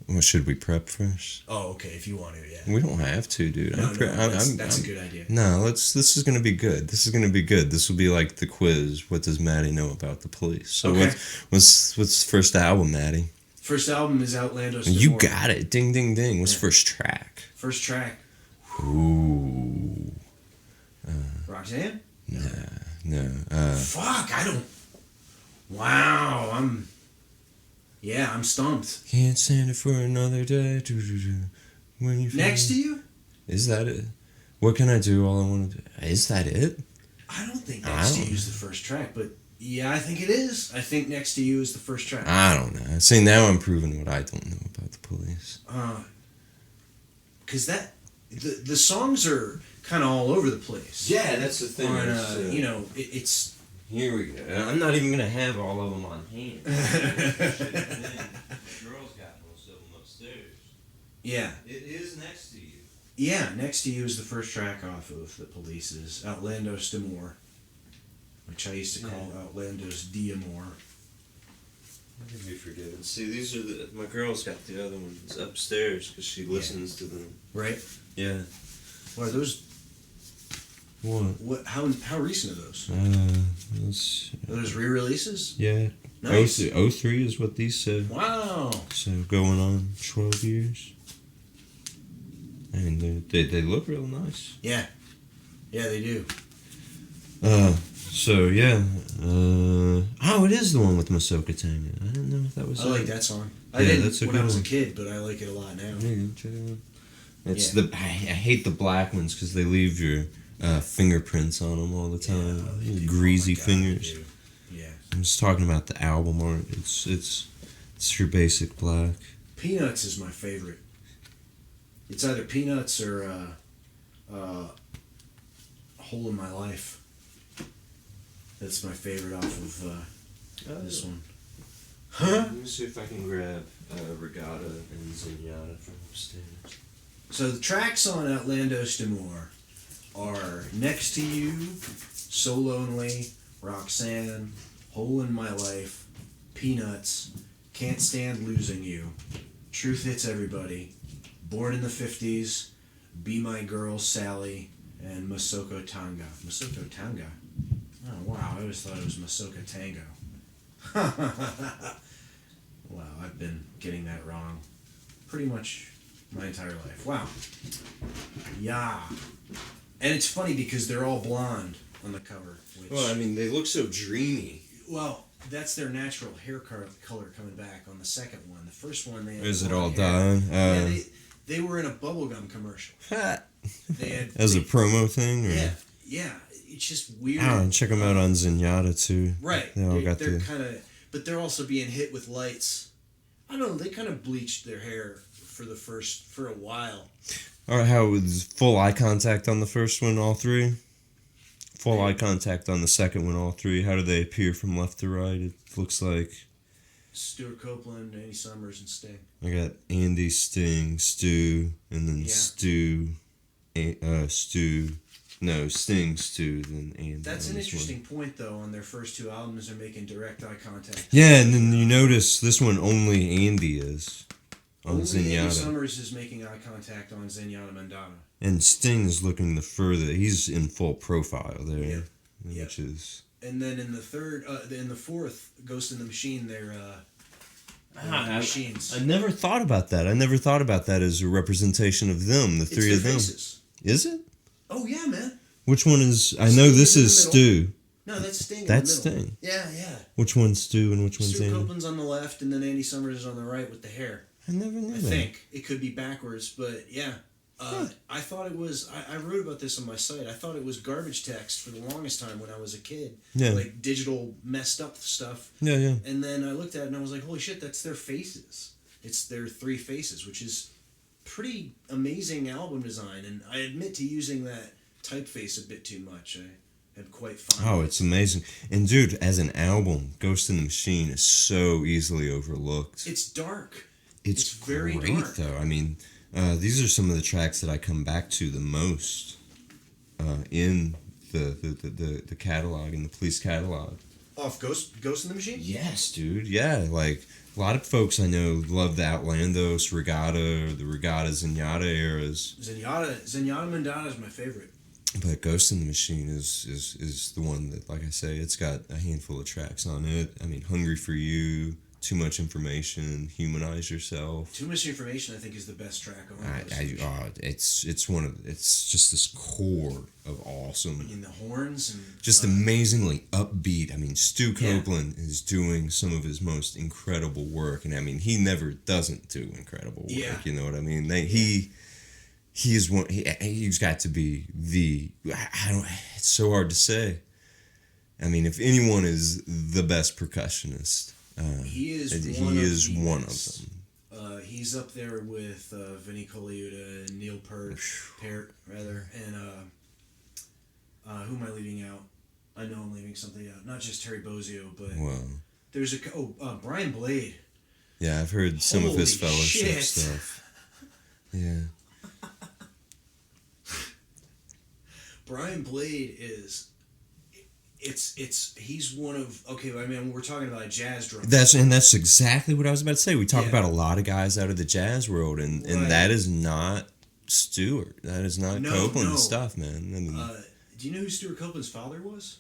Well, should we prep first? Oh, okay. If you want to, yeah. We don't have to, dude. No, that's a good idea. No, this is gonna be good. This is gonna be good. This will be like the quiz. What does Maddie know about the Police? So okay. what's the first album, Maddie? First album is Outlandos. You got it. Ding, ding, ding. What's first track? First track. Ooh. Roxanne? No. Fuck, I don't. Wow, I'm stumped. Can't stand it for another day. When you Next to You? Is that it? What can I do? All I want to do. Is that it? I don't think Next to You is the first track, but yeah, I think it is. I think Next to You is the first track. I don't know. See, now I'm proving what I don't know about the Police. Because the songs are kind of all over the place. Yeah, that's the thing. It's. Here we go. I'm not even gonna have all of them on hand. Girls got most of them upstairs. Yeah. It is Next to You. Yeah, Next to You is the first track off of the Police's Outlandos d'Amour, which I used to call Outlandos d'Amour. I can be forgiven. See, these are my girl's got the other ones upstairs because she listens to them. Right. Yeah. What are those? What? How recent are those? Are those re-releases? Yeah. Nice. 03 is what these said. Wow. So going on 12 years. And they look real nice. Yeah. Yeah, they do. So yeah. It is the one with Masoka Tanga. I didn't know if that was. I like that song. I Yeah, didn't that's a when good I was one. a kid, but I like it a lot now. Yeah, check it out. It's I hate the black ones because they leave your fingerprints on them all the time. Yeah, greasy fingers. Yeah. I'm just talking about the album art. It's your basic black. Peanuts is my favorite. It's either Peanuts or Hole in My Life. That's my favorite off of this one. Let me see if I can grab Regatta and Zenyatta from upstairs. So the tracks on Outlandos d'Amour are Next to You, So Lonely, Roxanne, Hole in My Life, Peanuts, Can't Stand Losing You, Truth Hits Everybody, Born in the 50s, Be My Girl, Sally, and Masoko Tanga. Masoko Tanga? Oh, wow. I always thought it was Masoka Tango. Wow, I've been getting that wrong pretty much my entire life. Wow. Yeah. And it's funny because they're all blonde on the cover. Which, Well, I mean, they look so dreamy. well, that's their natural hair color coming back on the second one. The first one, they had Is it blonde all hair. done? Yeah, they were in a bubblegum commercial. They had As a promo thing? Or? Yeah. It's just weird. Oh, and check them out on Zenyatta, too. Right. They all got they're kind of, but they're also being hit with lights. I don't know. They kind of bleached their hair for a while. All right, how was full eye contact on the first one, all three? Full eye contact on the second one, all three. How do they appear from left to right? It looks like Stuart Copeland, Andy Summers, and Sting. I got Andy, Sting, Stu, and then Sting, Stu, then Andy. That's an interesting point, though. On their first two albums, they're making direct eye contact. Yeah, and then you notice this one only Andy is on Only Zenyatta. Andy Summers is making eye contact on Zenyatta Mandana. And Sting is looking the further. He's in full profile there, which is. And then in the fourth, Ghost in the Machine, they're machines. I never thought about that. I never thought about that as a representation of them, the three of them. Faces. Is it? Oh yeah, man. Which one is? I know this is Stu. No, that's Sting. That's in the middle. Sting. Yeah. Which one's Stu and which one's Stuart Andy? Copeland's on the left, and then Andy Summers is on the right with the hair. I never knew I that. think it could be backwards, but yeah. I thought it was. I wrote about this on my site. I thought it was garbage text for the longest time when I was a kid. Yeah. Like digital messed up stuff. Yeah. And then I looked at it and I was like, holy shit, that's their faces. It's their three faces, which is pretty amazing album design. And I admit to using that typeface a bit too much. I am quite fond. Oh, it's amazing. And dude, as an album, Ghost in the Machine is so easily overlooked. It's dark. It's very great, dark. though. I mean, these are some of the tracks that I come back to the most in the catalog, in the Police catalog. Off Ghost in the Machine? Yes, dude. Yeah, like a lot of folks I know love the Outlandos Regatta or the Regatta Zenyatta eras. Zenyatta Mandata is my favorite. But Ghost in the Machine is the one that, like I say, it's got a handful of tracks on it. I mean, Hungry for You, Too Much Information, Humanize Yourself. Too Much Information, I think, is the best track on it's just this core of awesome. And the horns and just amazingly upbeat. I mean, Stu Copeland is doing some of his most incredible work, and I mean, he never doesn't do incredible work. Yeah. You know what I mean? He is one. He's got to be the. I don't. It's so hard to say. I mean, if anyone is the best percussionist, he is one of them. He's up there with Vinnie Colaiuta and Neil Peart, and who am I leaving out? I know I'm leaving something out. Not just Terry Bozzio, but there's Brian Blade. Yeah, I've heard some of his Holy fellowship shit. stuff. Yeah. Brian Blade is, he's one of, okay, I mean, we're talking about a jazz drummer. That's exactly what I was about to say. We talk about a lot of guys out of the jazz world, and that is not Stewart. That is not Copeland's stuff, man. I mean, do you know who Stuart Copeland's father was?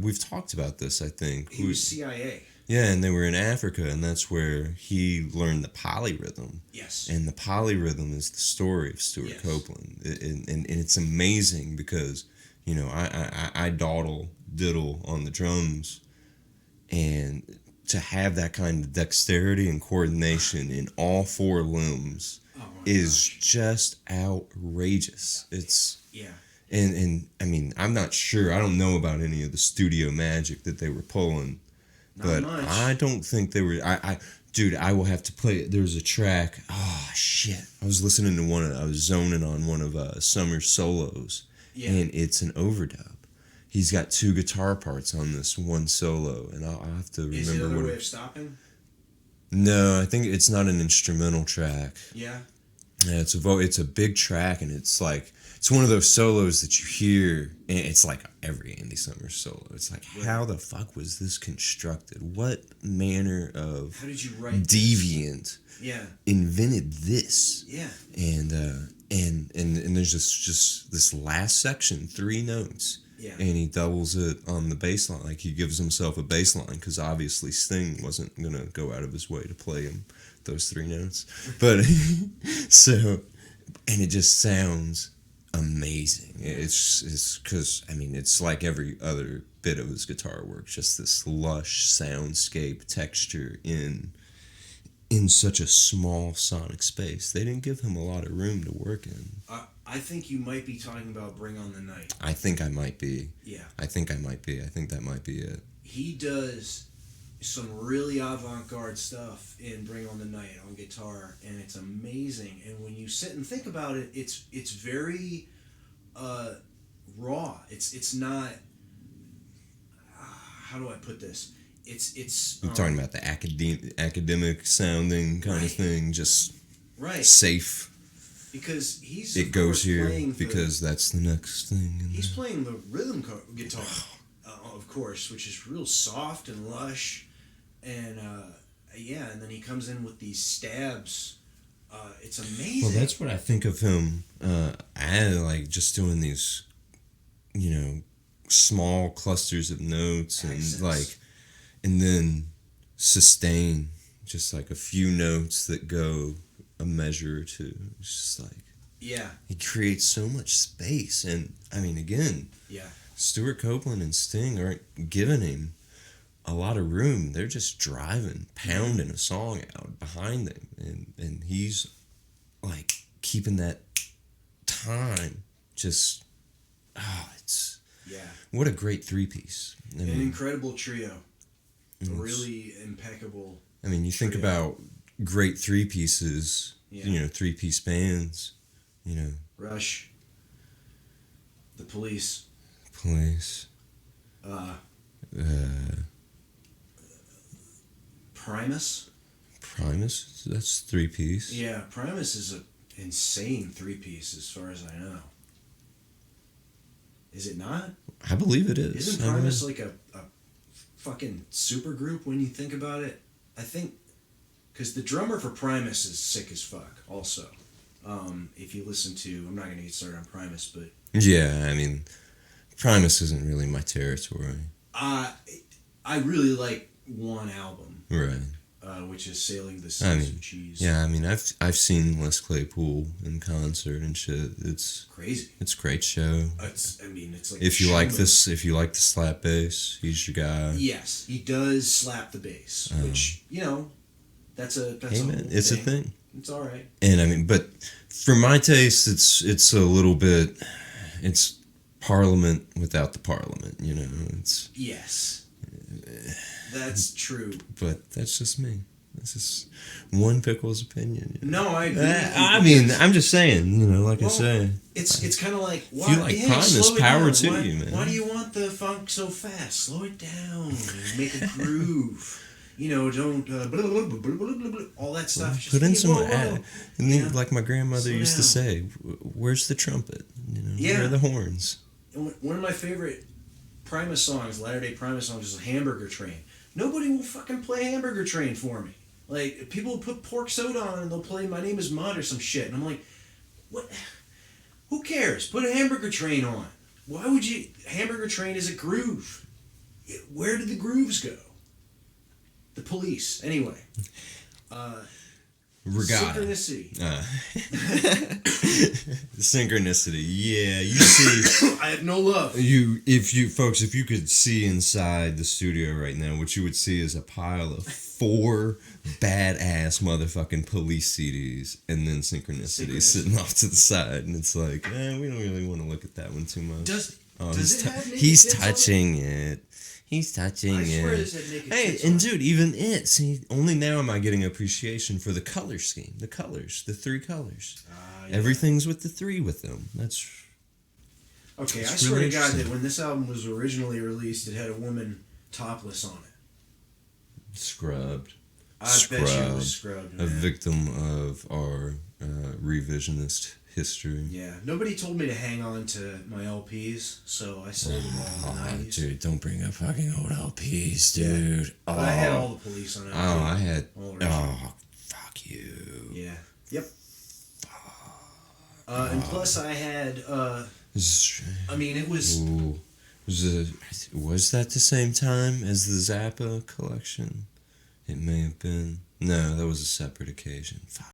We've talked about this, I think. He was CIA. Yeah, and they were in Africa, and that's where he learned the polyrhythm. Yes. And the polyrhythm is the story of Stuart Copeland. And it's amazing because, you know, I diddle on the drums, and to have that kind of dexterity and coordination in all four limbs is just outrageous. It's... Yeah. And I mean, I'm not sure. I don't know about any of the studio magic that they were pulling. But much. I don't think they were. Dude, I will have to play it. There's a track. Oh shit! I was listening to one. I was zoning on one of Summer's solos, and it's an overdub. He's got two guitar parts on this one solo, and I'll have to remember. Is it Another what. Way of Stopping? No, I think it's not an instrumental track. Yeah. Yeah, it's a big track, and it's like it's one of those solos that you hear, and it's like every Andy Summers solo. It's like, how the fuck was this constructed? What manner of how did you write deviant invented this? Yeah. And there's just this last section, 3 notes. Yeah. And he doubles it on the bass line. Like, he gives himself a bass line, because obviously Sting wasn't going to go out of his way to play him those 3 notes. But, so, and it just sounds amazing. It's because, I mean, it's like every other bit of his guitar work, just this lush soundscape texture in such a small sonic space. They didn't give him a lot of room to work in. I think you might be talking about Bring on the Night. I think I might be. Yeah. I think I might be. I think that might be it. He does some really avant-garde stuff in Bring on the Night on guitar, and it's amazing. And when you sit and think about it, it's very raw. It's not. How do I put this? It's. You're talking about the academic sounding kind of thing, just safe. Because he's it goes here because that's the next thing. He's playing the rhythm guitar, of course, which is real soft and lush, and and then he comes in with these stabs. It's amazing. Well, that's what I think of him. I like just doing these, small clusters of notes and then sustain, just like a few notes that go a measure or two. It's just like he creates so much space, and I mean, again, Stuart Copeland and Sting aren't giving him a lot of room. They're just pounding a song out behind them, and he's like keeping that time. Just it's what a great 3-piece. An incredible trio, a really impeccable. I mean, you think about great 3-pieces, 3-piece bands, Rush, the Police. Primus. That's 3-piece. Yeah, Primus is an insane 3-piece as far as I know. Is it not? I believe it is. Isn't Primus like a fucking super group when you think about it. I think because the drummer for Primus is sick as fuck. Also, if you listen to, I'm not gonna get started on Primus, but yeah, I mean, Primus isn't really my territory. I really like one album, Right. Which is Sailing the Seas of Cheese. Yeah, I mean, I've seen Les Claypool in concert and shit. It's crazy. It's a great show. It's like if you like the slap bass, he's your guy. Yes, he does slap the bass, which that's a man, it's a thing. It's all right. And I mean, but for my taste, it's a little bit, it's Parliament without the Parliament. It's yes. That's true. But that's just me. That's just one pickle's opinion. No, I agree. I mean, I'm just saying, like I say. It's kind of like, why, if you like Primus, power to you, man. Why do you want the funk so fast? Slow it down. Make a groove. Don't blah, blah, blah, blah, blah, blah, all that stuff. Put in some like my grandmother Slow used down. to say, where's the trumpet? Where are the horns? One of my favorite Primus songs, Latter-day Primus songs, is Hamburger Train. Nobody will fucking play Hamburger Train for me. Like, people will put Pork Soda on and they'll play My Name is Mud or some shit. And I'm like, what? Who cares? Put a Hamburger Train on. Why would you? Hamburger Train is a groove. Where did the grooves go? The Police. Anyway. Regatta. Synchronicity. Synchronicity. Yeah, you see. I have no love. If you could see inside the studio right now, what you would see is a pile of 4 badass motherfucking Police CDs, and then Synchronicity sitting off to the side, and it's like, we don't really want to look at that one too much. Does it have naked he's tits touching on it. He's touching I swear it. this had naked Hey, tits and on dude, even it. See, only now am I getting appreciation for the color scheme. The colors. The 3 colors. Yeah. Everything's with the 3 with them. That's... Okay, It's I swear really to God that interesting. when this album was originally released, it had a woman topless on it. Scrubbed. I bet she was scrubbed, A man. victim of our revisionist history. Yeah, nobody told me to hang on to my LPs, so I sold them all in the 90s. Dude, don't bring up fucking old LPs, dude. Yeah. Oh, I had all the Police on LP. I had... All original. Oh, fuck you. Yeah. Yep. And plus I had, I mean, it was... Ooh. Was that the same time as the Zappa collection? It may have been. No, that was a separate occasion. Fuck.